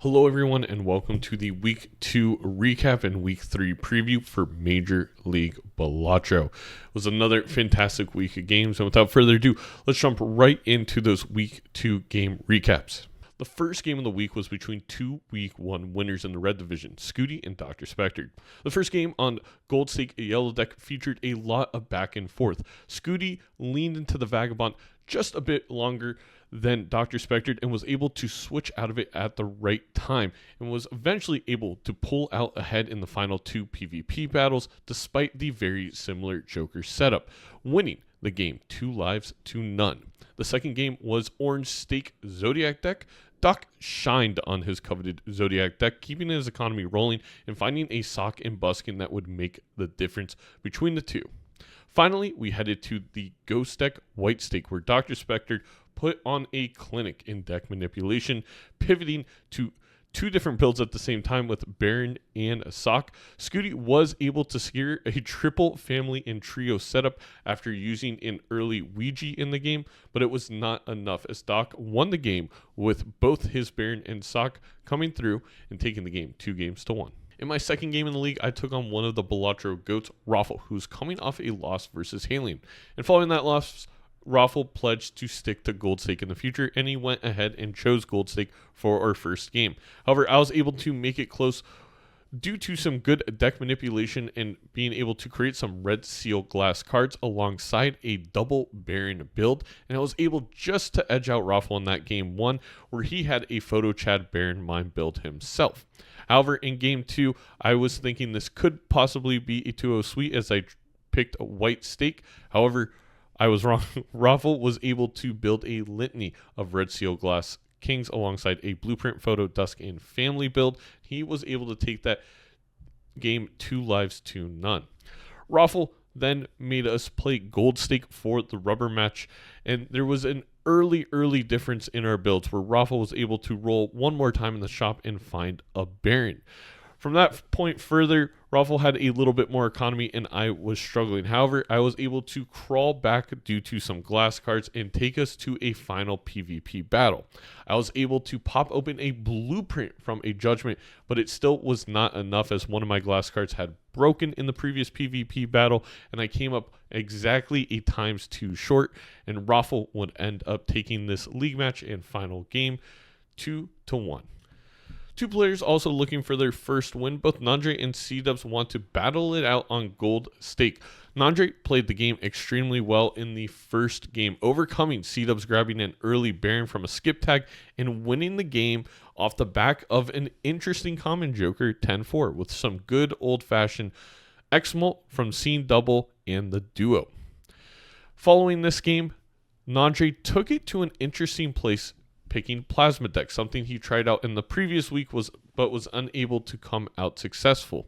Hello everyone and welcome to the Week 2 recap and Week 3 preview for Major League Balatro. It was another fantastic week of games, and without further ado, let's jump right into those Week 2 game recaps. The first game of the week was between two Week 1 winners in the Red Division, Scooty and Dr. Spectre. The first game on Gold Stake Yellow Deck featured a lot of back and forth. Scooty leaned into the Vagabond just a bit longer than Dr. Spectre and was able to switch out of it at the right time and was eventually able to pull out ahead in the final two PvP battles despite the very similar Joker setup, winning the game 2 lives to none. The second game was Orange Stake Zodiac deck. Doc shined on his coveted Zodiac deck, keeping his economy rolling and finding a sock and buskin that would make the difference between the two. Finally, we headed to the Ghost deck White Stake, where Dr. Spectre put on a clinic in deck manipulation, pivoting to two different builds at the same time with Baron and a Sock. Scooty was able to secure a triple family and trio setup after using an early Ouija in the game, but it was not enough as Doc won the game with both his Baron and Sock coming through and taking the game 2-1. In my second game in the league, I took on one of the Balatro goats, Raffle, who's coming off a loss versus Halion. And following that loss, Raffle pledged to stick to Gold Stake in the future, and he went ahead and chose Gold Stake for our first game. However, I was able to make it close due to some good deck manipulation and being able to create some red seal glass cards alongside a double Baron build, and I was able just to edge out Raffle in that game 1, where he had a Photo Chad Baron Mine build himself. However, in game 2, I was thinking this could possibly be a 2-0 sweep as I picked a White Stake. However, I was wrong. Raffle was able to build a litany of Red Seal Glass Kings alongside a Blueprint Photo Dusk and Family build. He was able to take that game 2 lives to none. Raffle then made us play Gold Stake for the rubber match, and there was an early difference in our builds where Raffle was able to roll one more time in the shop and find a Baron. From that point further, Raffle had a little bit more economy and I was struggling. However, I was able to crawl back due to some glass cards and take us to a final PvP battle. I was able to pop open a Blueprint from a Judgment, but it still was not enough as one of my glass cards had broken in the previous PvP battle, and I came up exactly a ×2 short, and Raffle would end up taking this league match and final game 2-1. Two players also looking for their first win. Both Nandre and C-Dubs want to battle it out on Gold Stake. Nandre played the game extremely well in the first game, overcoming C-Dubs grabbing an early Baron from a skip tag and winning the game off the back of an interesting common Joker 10-4 with some good old-fashioned X-Molt from Scene Double and the Duo. Following this game, Nandre took it to an interesting place, picking Plasma Deck, something he tried out in the previous week but was unable to come out successful.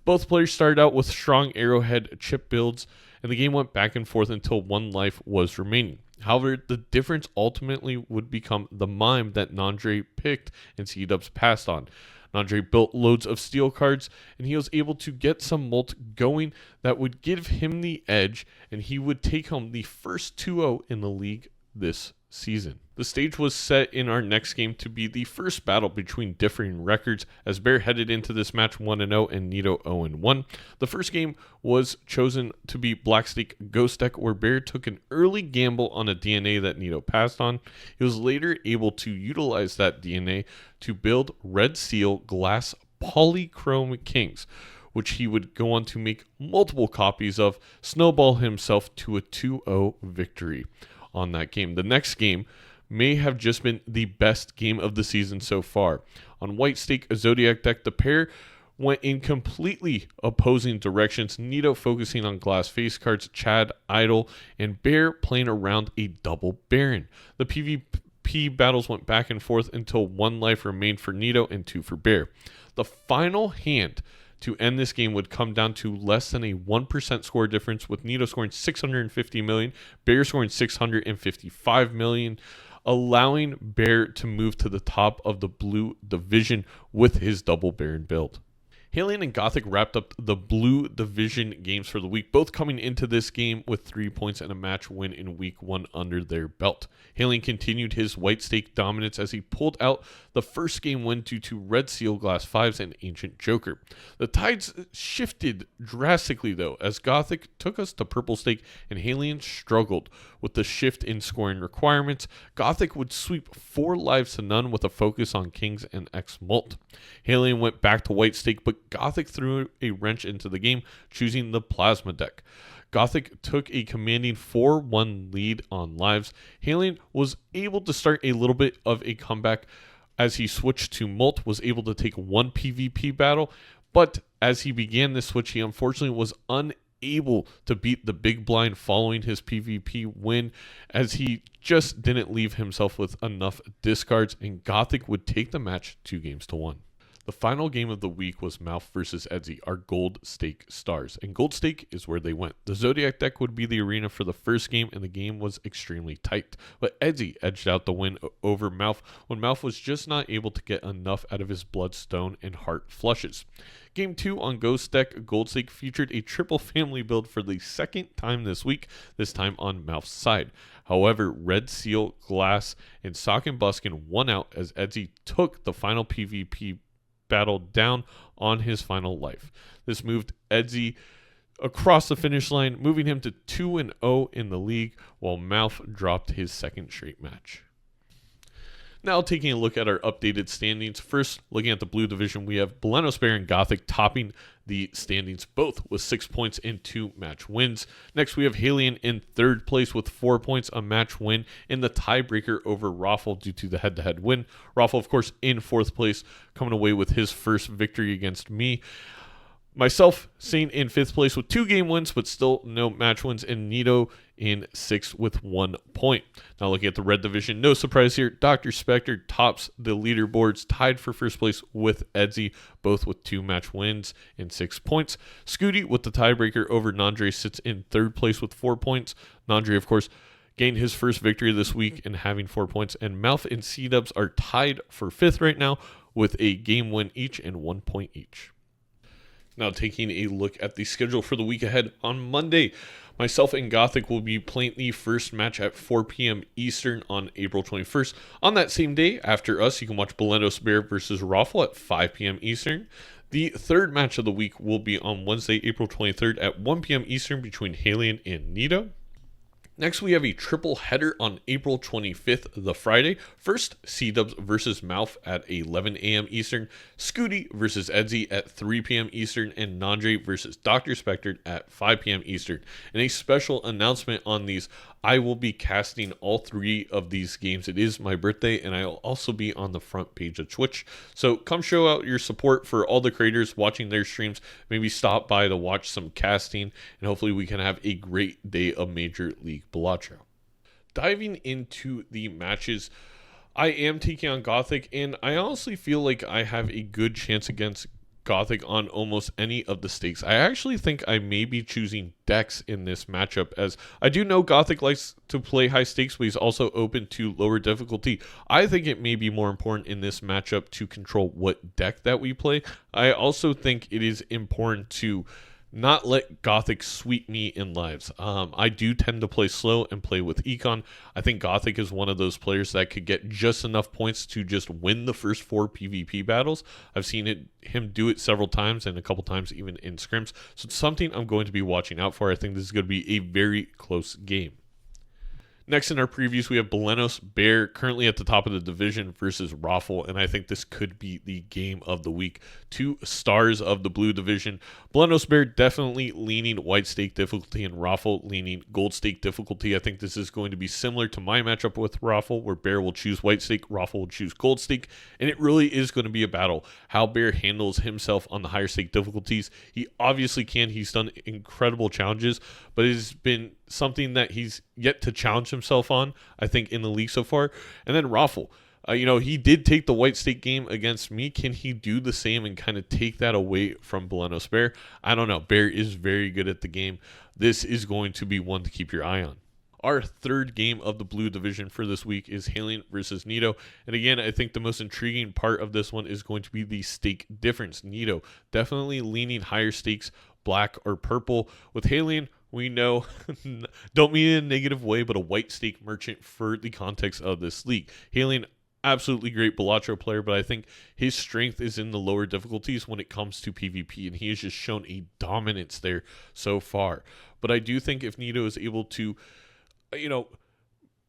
Both players started out with strong Arrowhead chip builds, and the game went back and forth until 1 life was remaining. However, the difference ultimately would become the Mime that Nandre picked and C-Dubs passed on. Nandre built loads of steel cards, and he was able to get some Molt going that would give him the edge, and he would take home the first 2-0 in the league this season. The stage was set in our next game to be the first battle between differing records, as Bear headed into this match 1-0 and Nito 0-1. The first game was chosen to be Black Stake Ghost Deck, where Bear took an early gamble on a DNA that Nito passed on. He was later able to utilize that DNA to build Red Seal Glass Polychrome Kings, which he would go on to make multiple copies of, snowball himself to a 2-0 victory on that game. The next game may have just been the best game of the season so far. On White Stake Zodiac deck, the pair went in completely opposing directions. Nito focusing on glass face cards, Chad idle, and Bear playing around a double Baron. The PvP battles went back and forth until 1 life remained for Nito and 2 for Bear. The final hand to end this game would come down to less than a 1% score difference, with Nito scoring 650 million, Bear scoring 655 million, allowing Bear to move to the top of the blue division with his double Baron build. Halion and Gothic wrapped up the Blue Division games for the week, both coming into this game with 3 points and a match win in week 1 under their belt. Halion continued his white stake dominance as he pulled out the first game win due to Red Seal, Glass 5s, and Ancient Joker. The tides shifted drastically though, as Gothic took us to purple stake and Halion struggled with the shift in scoring requirements. Gothic would sweep 4 lives to none with a focus on Kings and X-Mult. Halion went back to white stake, but Gothic threw a wrench into the game, choosing the Plasma deck. Gothic took a commanding 4-1 lead on lives. Halion was able to start a little bit of a comeback as he switched to Mult, was able to take 1 PvP battle, but as he began this switch, he unfortunately was unable to beat the big blind following his PvP win, as he just didn't leave himself with enough discards, and Gothic would take the match 2-1. The final game of the week was Mouth versus Edzy, our Gold Stake stars, and Gold Stake is where they went. The Zodiac deck would be the arena for the first game, and the game was extremely tight, but Edzy edged out the win over Mouth when Mouth was just not able to get enough out of his Bloodstone and Heart flushes. Game 2 on Ghost deck, Gold Stake featured a triple family build for the second time this week, this time on Mouth's side. However, Red Seal, Glass, and Sock and Buskin won out as Edzy took the final PvP battle down on his final life. This moved Edzy across the finish line, moving him to 2-0 in the league, while Mouth dropped his second straight match. Now taking a look at our updated standings. First, looking at the Blue Division, we have Balenos and Gothic topping the standings, both with 6 points and 2 match wins. Next, we have Halion in 3rd place with 4 points, a match win, and the tiebreaker over Raffle due to the head-to-head win. Raffle, of course, in 4th place, coming away with his first victory against me. Myself staying in 5th place with 2 game wins, but still no match wins, and Nito in 6th with 1 point. Now looking at the Red Division, no surprise here. Dr. Spectre tops the leaderboards, tied for 1st place with Edzy, both with 2 match wins and 6 points. Scooty with the tiebreaker over Nandre sits in 3rd place with 4 points. Nandre, of course, gained his first victory this week and having 4 points. And Mouth and C-Dubs are tied for 5th right now with a game win each and 1 point each. Now taking a look at the schedule for the week ahead. On Monday, myself and Gothic will be playing the first match at 4 p.m. Eastern on April 21st. On that same day, after us, you can watch Balenos Bear versus Raffle at 5 p.m. Eastern. The third match of the week will be on Wednesday, April 23rd at 1 p.m. Eastern between Halion and Nito. Next, we have a triple header on April 25th, the Friday. First, C-Dubs versus Mouth at 11 a.m. Eastern, Scooty versus Edzy at 3 p.m. Eastern, and Nandre versus Dr. Spectre at 5 p.m. Eastern. And a special announcement on these, I will be casting all 3 of these games. It is my birthday, and I'll also be on the front page of Twitch. So come show out your support for all the creators watching their streams. Maybe stop by to watch some casting, and hopefully we can have a great day of Major League Balatro. Diving into the matches, I am taking on Gothic, and I honestly feel like I have a good chance against Gothic on almost any of the stakes. I actually think I may be choosing Dex in this matchup, as I do know Gothic likes to play high stakes, but he's also open to lower difficulty. I think it may be more important in this matchup to control what deck that we play. I also think it is important to not let Gothic sweep me in lives. I do tend to play slow and play with Econ. I think Gothic is one of those players that could get just enough points to just win the first 4 PvP battles. I've seen him do it several times, and a couple times even in scrims. So it's something I'm going to be watching out for. I think this is going to be a very close game. Next in our previews, we have Balenos Bear currently at the top of the division versus Raffle, and I think this could be the game of the week. 2 stars of the Blue Division. Balenos Bear definitely leaning white stake difficulty, and Raffle leaning gold stake difficulty. I think this is going to be similar to my matchup with Raffle, where Bear will choose white stake, Raffle will choose gold stake, and it really is going to be a battle. How Bear handles himself on the higher stake difficulties. He obviously can. He's done incredible challenges, but it has been something that he's yet to challenge himself on, I think, in the league so far. And then Raffle, he did take the white stake game against me. Can he do the same and kind of take that away from Balenos Bear? I don't know. Bear is very good at the game. This is going to be one to keep your eye on. Our third game of the blue division for this week is Halion versus Nito. And again, I think the most intriguing part of this one is going to be the stake difference. Nito definitely leaning higher stakes, black or purple. With Halion, we know, don't mean in a negative way, but a white stake merchant for the context of this league. Halion, absolutely great Balatro player, but I think his strength is in the lower difficulties when it comes to PvP, and he has just shown a dominance there so far. But I do think if Nito is able to,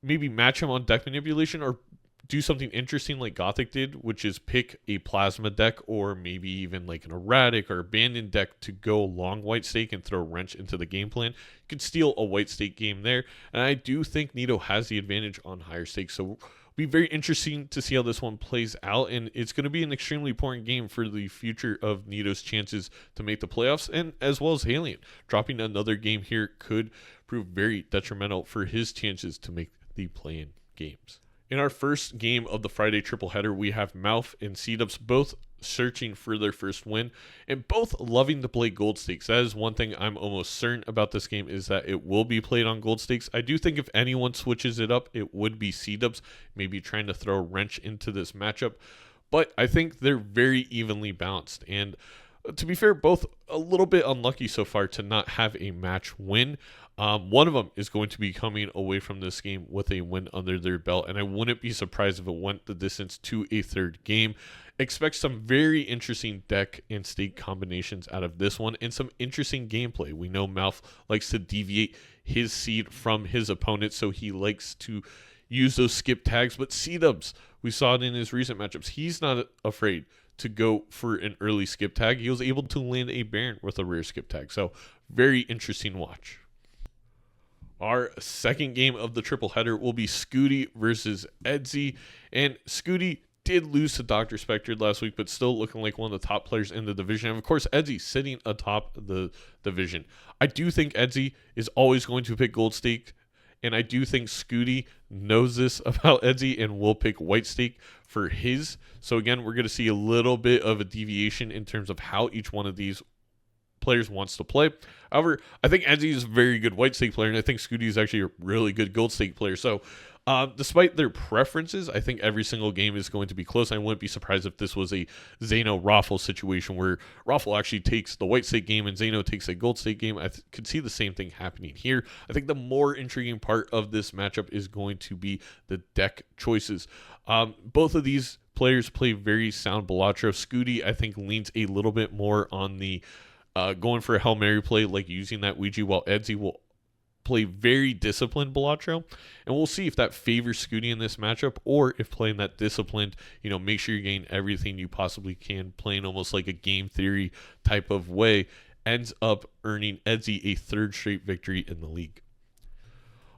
maybe match him on deck manipulation or do something interesting like Gothic did, which is pick a plasma deck or maybe even like an erratic or abandoned deck to go long white stake and throw a wrench into the game plan, you could steal a white stake game there. And I do think Nito has the advantage on higher stakes. So be very interesting to see how this one plays out, and it's going to be an extremely important game for the future of Nito's chances to make the playoffs, and as well as Halion. Dropping another game here could prove very detrimental for his chances to make the play-in games. In our first game of the Friday triple header, we have Mouth and C-Dubs both searching for their first win and both loving to play gold stakes. That is one thing I'm almost certain about this game, is that it will be played on gold stakes. I do think if anyone switches it up, it would be C-Dubs, maybe trying to throw a wrench into this matchup. But I think they're very evenly balanced, and to be fair, both a little bit unlucky so far to not have a match win. One of them is going to be coming away from this game with a win under their belt, and I wouldn't be surprised if it went the distance to a third game. Expect some very interesting deck and stake combinations out of this one, and some interesting gameplay. We know Mouth likes to deviate his seed from his opponent, so he likes to use those skip tags, but C-Dubs, we saw it in his recent matchups, he's not afraid to go for an early skip tag. He was able to land a Baron with a rare skip tag, so very interesting watch. Our second game of the triple header will be Scooty versus Edzy, and Scooty did lose to Dr. Spectre last week, but still looking like one of the top players in the division. And of course, Edzy sitting atop the division. I do think Edzy is always going to pick gold stake, and I do think Scooty knows this about Edzy and will pick white stake for his. So again, we're going to see a little bit of a deviation in terms of how each one of these players wants to play. However, I think Edzy is a very good white stake player, and I think Scooty is actually a really good gold stake player. So despite their preferences, I think every single game is going to be close. I wouldn't be surprised if this was a Zaino-Raffle situation where Raffle actually takes the white stake game and Zaino takes a gold stake game. I could see the same thing happening here. I think the more intriguing part of this matchup is going to be the deck choices. Both of these players play very sound Balatro. Scooty, I think, leans a little bit more on the going for a Hail Mary play, like using that Ouija, while Edzy will play very disciplined Balatro. And we'll see if that favors Scooty in this matchup, or if playing that disciplined, make sure you're getting everything you possibly can, playing almost like a game theory type of way, ends up earning Edzy a third straight victory in the league.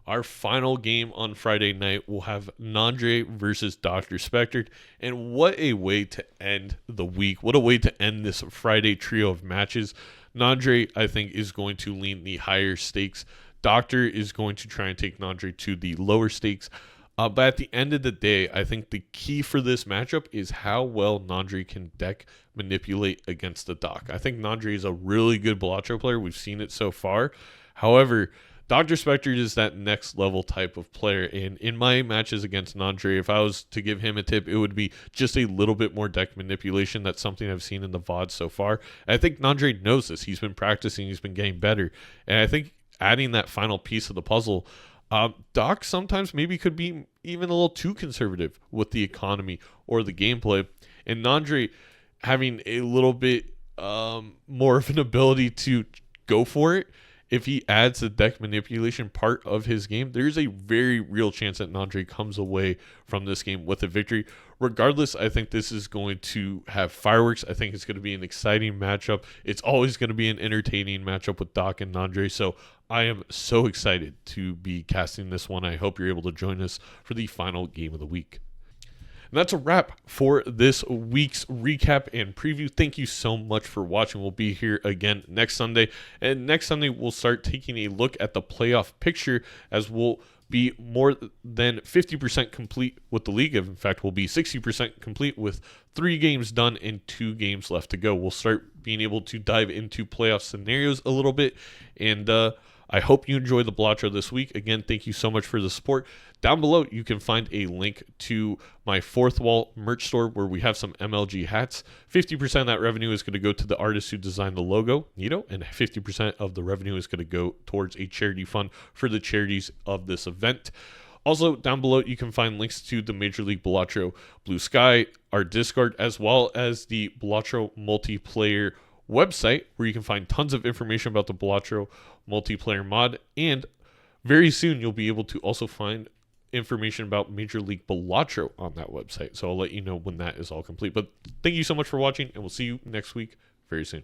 Our final game on Friday night will have Nandre versus Dr. Spectre. And what a way to end the week. What a way to end this Friday trio of matches. Nandre, I think, is going to lean the higher stakes. Doctor is going to try and take Nandre to the lower stakes. But at the end of the day, I think the key for this matchup is how well Nandre can deck manipulate against the Doc. I think Nandre is a really good Balatro player. We've seen it so far. However, Dr. Spectre is that next level type of player, and in my matches against Nandre, if I was to give him a tip, it would be just a little bit more deck manipulation. That's something I've seen in the VOD so far. And I think Nandre knows this. He's been practicing, he's been getting better, and I think adding that final piece of the puzzle, Doc sometimes maybe could be even a little too conservative with the economy or the gameplay, and Nandre having a little bit more of an ability to go for it. If he adds the deck manipulation part of his game, there's a very real chance that Nandre comes away from this game with a victory. Regardless, I think this is going to have fireworks. I think it's going to be an exciting matchup. It's always going to be an entertaining matchup with Doc and Nandre. So I am so excited to be casting this one. I hope you're able to join us for the final game of the week. And that's a wrap for this week's recap and preview. Thank you so much for watching. We'll be here again next Sunday. And next Sunday, we'll start taking a look at the playoff picture, as we'll be more than 50% complete with the league. In fact, we'll be 60% complete with 3 games done and 2 games left to go. We'll start being able to dive into playoff scenarios a little bit. And I hope you enjoy the Balatro this week. Again, thank you so much for the support. Down below, you can find a link to my Fourth Wall merch store where we have some MLG hats. 50% of that revenue is going to go to the artist who designed the logo, Nito, and 50% of the revenue is going to go towards a charity fund for the charities of this event. Also, down below, you can find links to the Major League Balatro Blue Sky, our Discord, as well as the Balatro multiplayer website, where you can find tons of information about the Balatro multiplayer mod. And very soon, you'll be able to also find information about Major League Balatro on that website. So I'll let you know when that is all complete. But thank you so much for watching, and we'll see you next week very soon.